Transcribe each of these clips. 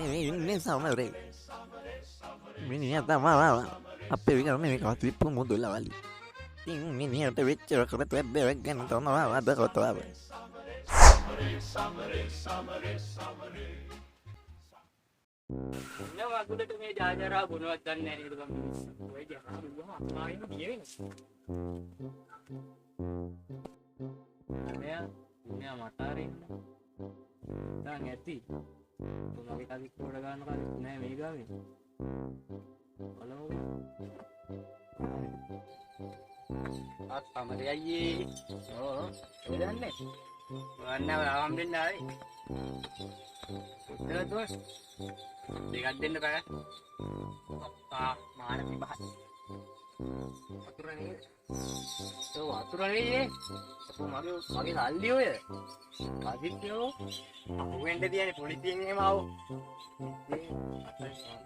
Ini sama re. Ini nyata malah apa yang kami kasih pun mundur lah kali. Ini ada bicara kalau tu ada kan tahu nama ada kau tahu apa. Nah, aku udah dengar jalan-jalan bunuh dan nari itu kan. Gue jangan gua main dia ini. Ini matahari. Dah ngerti. Tuh kali keluarga anak kali nih mega ni. Kalau apa mereka ye? Oh, udah nih. Mana orang bin dari? Udah terus. Digantiin deh kan? Apa mana sih bahas? Aturan ini. Tuh aturan ini. Aku magi saldi ya. Kasih tuh. Aku ende dia ni polisi ni mau.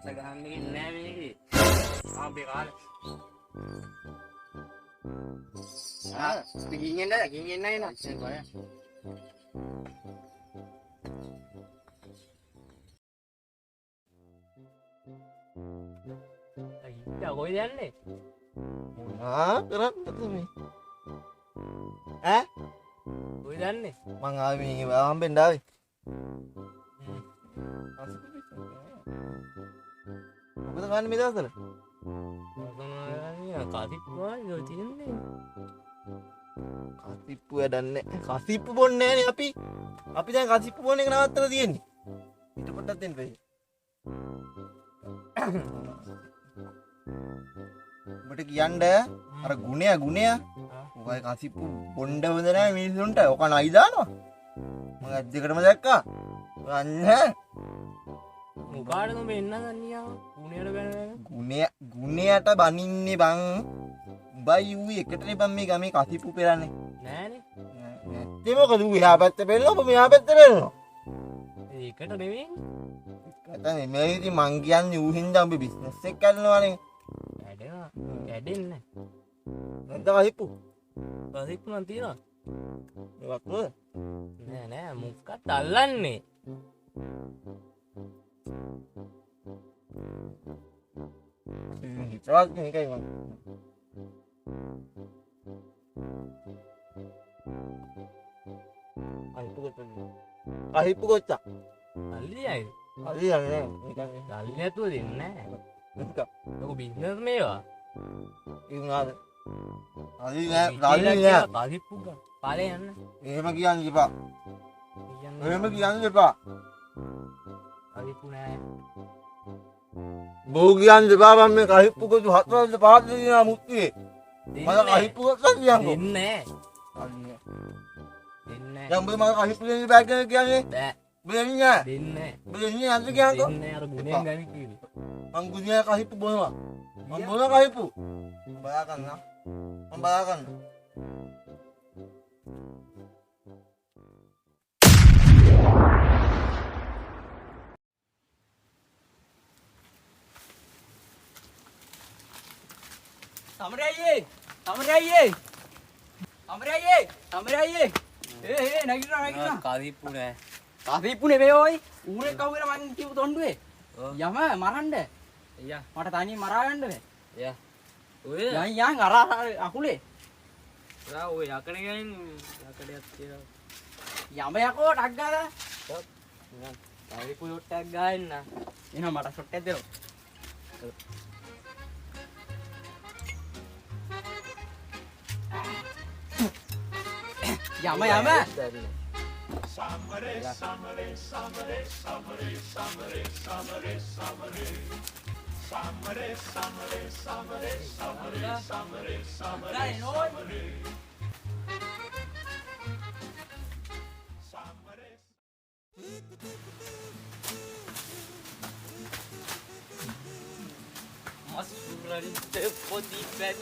Sekarang ni ni. Begal. Pingin dah nak. Dah kau jalan ni. Kerat tu ni. Kau jalan ni. Mangami bang benda ni. Aku tu kan minta tu. Kasih pun jadi ni. Kasipu ada nek. Kasipu pun nek ni api jangan kasipu pun nek nak terus dia ni. Itu petatin pe. Bete කියන්න අර ගුණය ඔය කසිප්පු බොණ්ඩ වඳ නැහැ මිනිස්සුන්ට ඔක නයි දානවා මම ඇස් දෙකටම දැක්කා අන්න මොකාටද මේ එන්න ගන්නියා ගුණයට බනින්නේ බං උඹයි ඌ එකටනේ බං මේ ගමේ කසිප්පු පෙරන්නේ නෑනේ නැත්තේ මොකද ඌ එහා පැත්තේ පෙරනවා ඔබ මෙහා පැත්තේ පෙරනවා ඒකට නෙවෙයි කතා මේ ඉතින් මං කියන්නේ ඌ හින්දා උඹ බිස්නස් එක කරනවානේ වැඩෙන්නේ නැද්ද කසිප්පු කසිප්පු නම් තියෙනවා ඒවත් නේද නෑ මුක්කත් අල්ලන්නේ ඉතවත් මේකයි මං කසිප්පු කොච්චා අල්ලියයි අල්ලියන්නේ අල්ලි නැතුව දෙන්නේ නෑ ඔක බිස්නස් මේවා ඉන්නාද අල්ලි නෑ කසිප්පු පාලේ යන්න එහෙම කියන්න එපා එහෙම කියන්න එපා කසිප්පු නෑ බෝ කියන්න එපා මම මේ කසිප්පු කොටු හතරද පහද දිනා මුක්තියේ මම කසිප්පු කොටක් කියන්නකෝ දෙන්නේ අල්ලි දෙන්නේ දැන් උඹ මම කසිප්පු දෙන්න බෑ කියන්නේ බෑ දෙන්නේ දෙන්නේ දෙන්නේ අද කියන්නකෝ දෙන්නේ අර ගුණෙන් ගනි කිව්වේ මං ගුණියා කසිප්පු බොනවා මම බොන කසිප්පු බලා ගන්න මම බලා ගන්න Samurai nagira kasipu ne kasipu නෙවෙයි ඔයි ඌරේ කවුද මං කියපු තොණ්ඩුවේ යම මරන්න අයියා මට තනියෙන් මරා ගන්න බෑ අයියා ඔය යන් අර අකුලේ ඔයා ඔය යකඩ ගෑන් යකඩයක් තියලා යම යකෝ ටක් ගාලා කසිපු ෂොට් එකක් ගාන්න එනවා මට ෂොට් එකක් දෙනවා යම Mas bulan tepoti bed.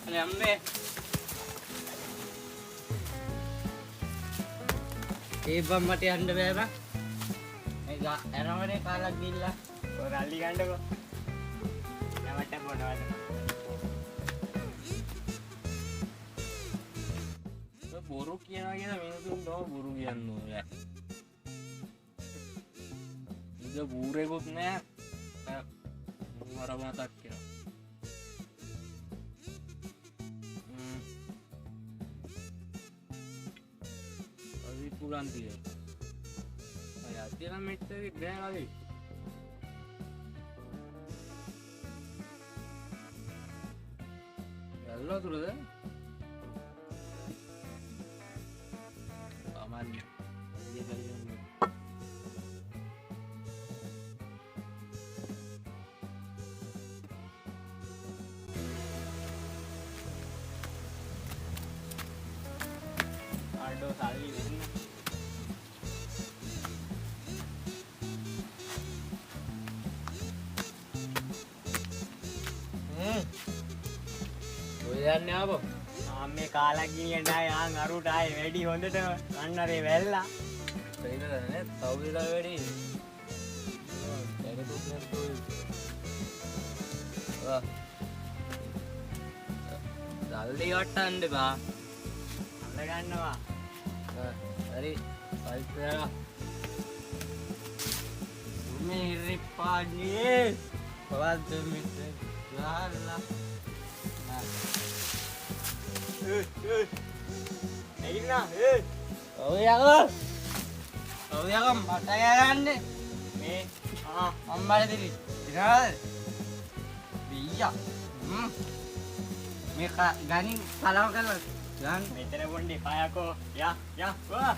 Ane amme ඒ බම් මට යන්න බෑ බං. මේ එරමනේ කාලක් ගිල්ලා. ඔය රැලි ගන්නකො. නමට බොනවද? බොරු කියනවා කියන මිනිසුන් තව බොරු කියන්න ඕනේ. ඉත බූරෙකුත් නෑ. මර මතක් කියලා. අලි පුරන් තිය. අය අදින මෙච්චරේ බෑ අලි. යල්ලා තුරද? Aduh, sali ini. ඔයයන්නේ ආපෝ. ආම්මේ කාලක් ගිනියන්න ආයේ ආන් අරුට ආයේ වැඩි හොඳට අන්නරේ වැල්ලා. තේිනද නේ? තව විලා වැඩි. දැනෙතුත් නැත්තෝ. දල්ලි වට්ටන්න බා. අඳ ගන්නවා. හරි. පයිප් කරලා. මේ රිපාඩියේ පවද්ද මිත්‍ර ගහලා. එයිනා ඔය යකෝ. ඔය යකෝ මට යන්නේ මේ අම්මලා දෙවි ඉරාද බීයා මේ ගණින් කලව කරලා ගන්න මෙතන පොඩි පායකෝ යා වා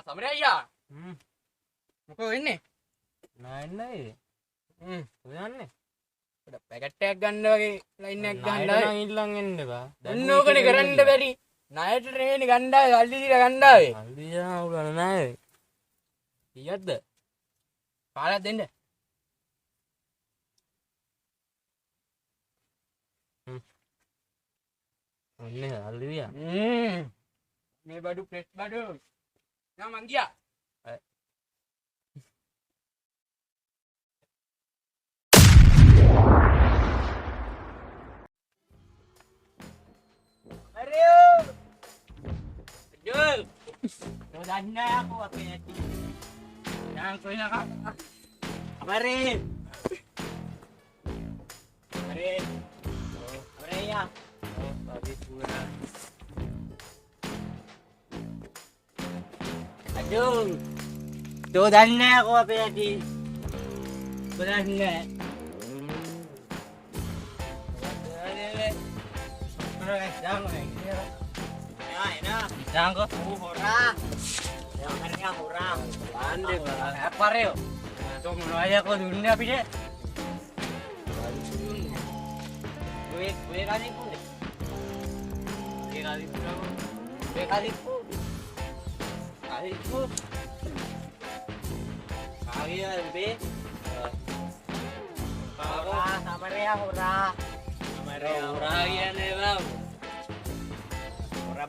සමරේ අයියා. මොකෝ වෙන්නේ නෑ ඔයන්නේ. පොඩ පැකට් එකක් ගන්න වගේ ලයින් එකක් ගන්න නම් ඉල්ලන් එන්න බා. ඔන්න ඕකනේ කරන්න බැරි ණයට ට්‍රේන් ගණ්ඩාවේ අල්ලි දීලා ගණ්ඩාවේ අල්දියා උගන නෑ. කීයක්ද කාලයක් දෙන්න ඔන්නේ අල්දියා. මේ බඩු ප්ලේට් බඩු යා මං ගියා Jul, udah na ako apa ya? Yang ko na ka. Amarin. Amarin. Amarin ya. Tadi pura. Aduh. Udah na ako apa ya di? Udah na. Jangan Murah. Yang harga murah. Pandai bang. Apa reo? Tuh mulai aku dunia tapi deh. Gue kali pun deh. Gue kali pun aku. Gue kali pun. Kali pun. Kali lebih. Murah, sama rea murah. Sama rea Murah ya nih bang.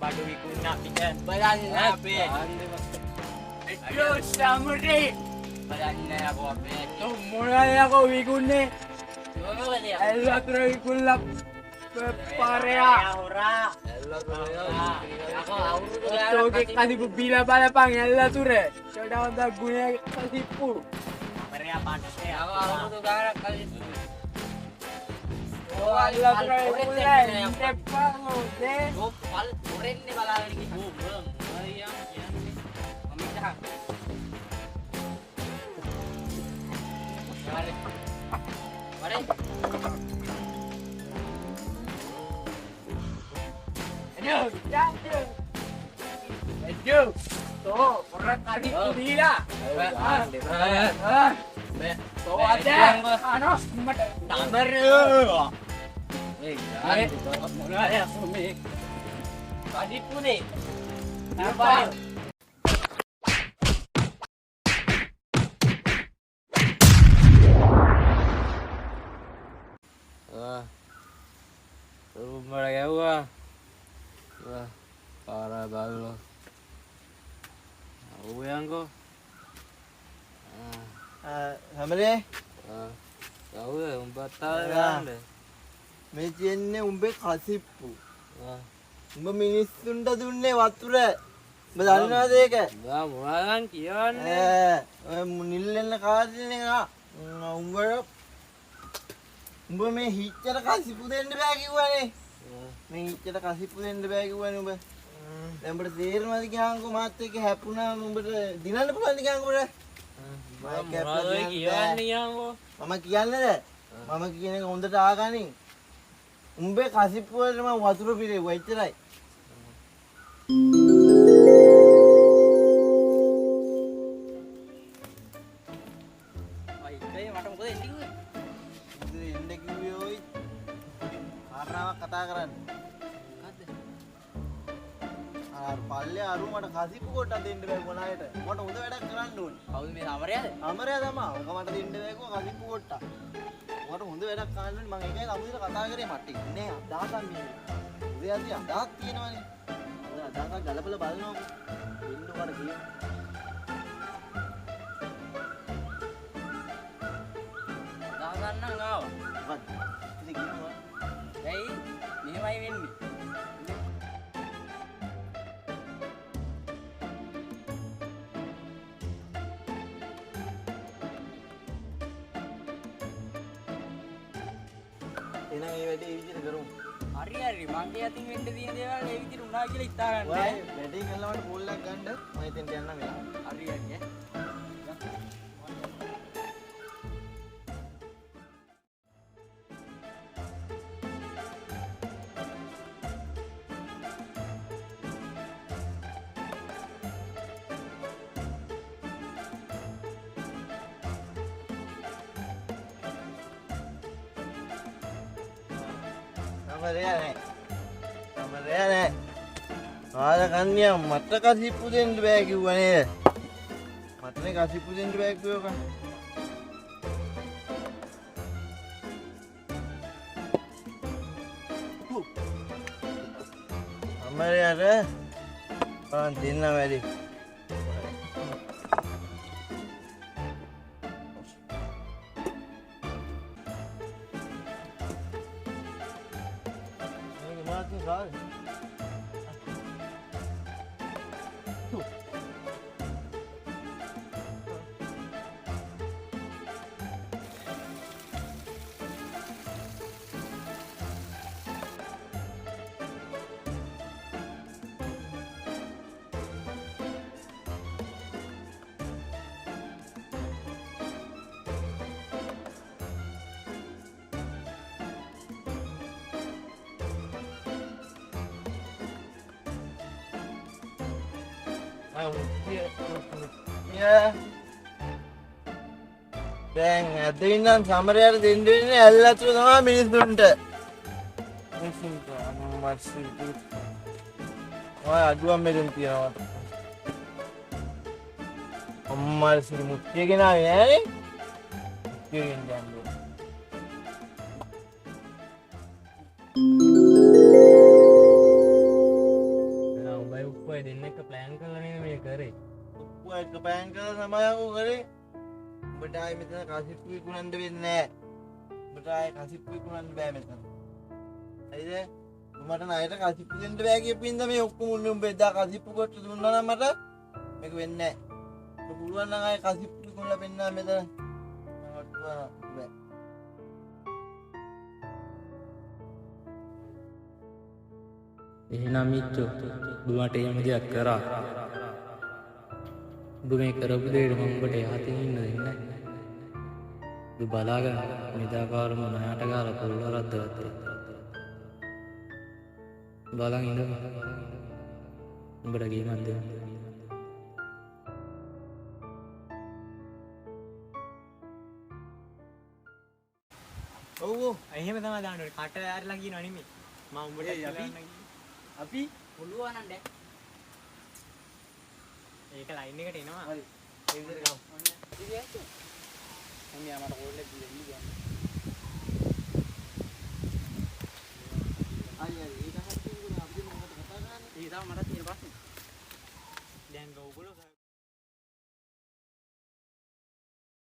Badu ikuna pikan badan ape itu samuri badan aku ape tu mulai aku ikune Allah terus ikulap parea ora aku auru tu kali bila bala pang Allah tu re sudah onda guna kasipu parea panas aku auru tu gara kali Oh, Allah terus mulai tepat deh. Gopal, oren ni bala lagi. Oh, belum. Yang meminta. Mari. Mari. Aduh, jatuh. Aduh. Tuh, orang tadi tu dia. Tuh ada. Ano, tamer. Mulai aku nih. Tadi pun nih. Apa? කියන්කෝ. හැමරේ කවුද උඹත් ආවද? මේ කියන්නේ උඹේ කසිප්පු. උඹ මිනිස්සුන්ට දුන්නේ වතුර. උඹ දන්නවද ඒක? බා මොනවාන් කියවන්නේ? ඔය නිල්ලෙන්න කාදිනේ නා. උඹ මේ හිච්චට කසිප්පු දෙන්න බෑ කිව්වනේ. මේ හිච්චට කසිප්පු දෙන්න බෑ කිව්වනේ උඹ. දැන් උඹට තේරෙනවද කියන්කෝ මාත් එක්ක හැප්පුණාම උඹට දිනන්න පුළුවන්ද කියන්කෝ උඹට? මොනවද කියවන්නේ කියන්කෝ? මම කියන්නේද? මම කියන එක හොඳට ආගනින්. උඹේ කසිප්පු වලට මම වතුර පිරෙව්වා එච්චරයි. මට මොකද එන්නේ කිව්වේ? ඉතින් එන්න කිව්වේ ඔයි. කාරණාවක් කතා කරන්න. මොකද්ද? පල්ලේ අරු මට කසිප්පු කොට දෙන්න බෑ මොනායට. මට හොඳ වැඩක් කරන්න ඕනේ. කවුද මේ සමරයාද? අමරයා තමයි. ඔක මට දෙන්න බෑ කිව්වා කසිප්පු කොට. මට හොඳ වැඩක් කරන්න ඕනේ. මම ඒකයි ළමුදිට කතා කරේ මට ඉන්නේ අදහසක් මේ. උදේ අද අදහස් තියෙනවනේ. අද අදහසක් ගලපලා බලනවා. දෙන්න උකට කියන්න. දාගන්නම් ආවා. මොකද්ද? ඉතින් කියනවා. ඇයි? මෙහෙමයි වෙන්නේ. එහෙනම් මේ වැඩේ ඒ විදිහට කරමු. හරි හරි මගේ අතින් වෙන්න තියෙන දේවල් ඒ විදිහට උනා කියලා හිතා ගන්න. ඔය වැඩේ කරලා මට බෝල්ලක් ගන්න. මම එතෙන්ට යන්න වෙලා. හරි හරි ඈ. අමරයා නෑ. ආද කන්‍යා මට කසිප්පු දෙන්න බෑ කිව්වා නේද? මටනේ කසිප්පු දෙන්න බෑ කිව්වා. අමරයාට දෙන්න වැඩි. දැන් අද ඉඳන් සමරයාට දෙන්න වෙන්නේ ඇල්ලතු තමයි මිනිස්සුන්ට. ඔය අඩුවම් මෙතන තියනවා. අම්මා සිරි මුත්‍තිය ගෙනාවේ නෑනේ. මුත්‍තිය ගෙන්න යන්නේ. උඹයි උප්පයි දෙන්න එක ප්ලෑන් කරලා නේද මේ කරේ? උප්පුවා එක ප්ලෑන් කරලා සමයකෝ කරේ. උඹට ආයේ මෙතන කසිප්පු විකුණන්න වෙන්නේ නෑ. උඹට ආයේ කසිප්පු විකුණන්න බෑ මෙතන. හරිද? උඹට ණයට කසිප්පු දෙන්න බෑ කියපින්ද මේ ඔක්කොම උන්නේ උඹ එදා කසිප්පු කොට දුන්නා නම් මට මේක වෙන්නේ නෑ. උඹ පුළුවන් නම් ආයේ කසිප්පු විකුණලා පෙන්නන්න මෙතන. මට බෑ. එහෙනම් මිච්චෝ උඹට එහෙම දෙයක් කරා. උඹ මේ කරපු දෙයට මම උඹට යහතින් ඉන්න දෙන්නේ නැහැ. උඹ බලාගන්න නිදාකාරම නයාට ගාලා පොල් රද්දවත්. බලන් ඉන්න. උඹට ගේමක් දෙන්න. ඔව් එහෙම තමයි දාන්න ඕනේ. කට ඇරලා කියනවා නෙමෙයි. මම උඹට අපි පුළුවන් නම් දැන් ඒක ලයින් එකට එනවා. හරි. ඒ විදිහට ගමු. ඉතින් ඇත්ත. මම යා මට කෝල් එක දීලා ඉන්නේ. අයියා ඒක හරියට අපි මොකද කතා කරන්නේ? ඒක තමයි මට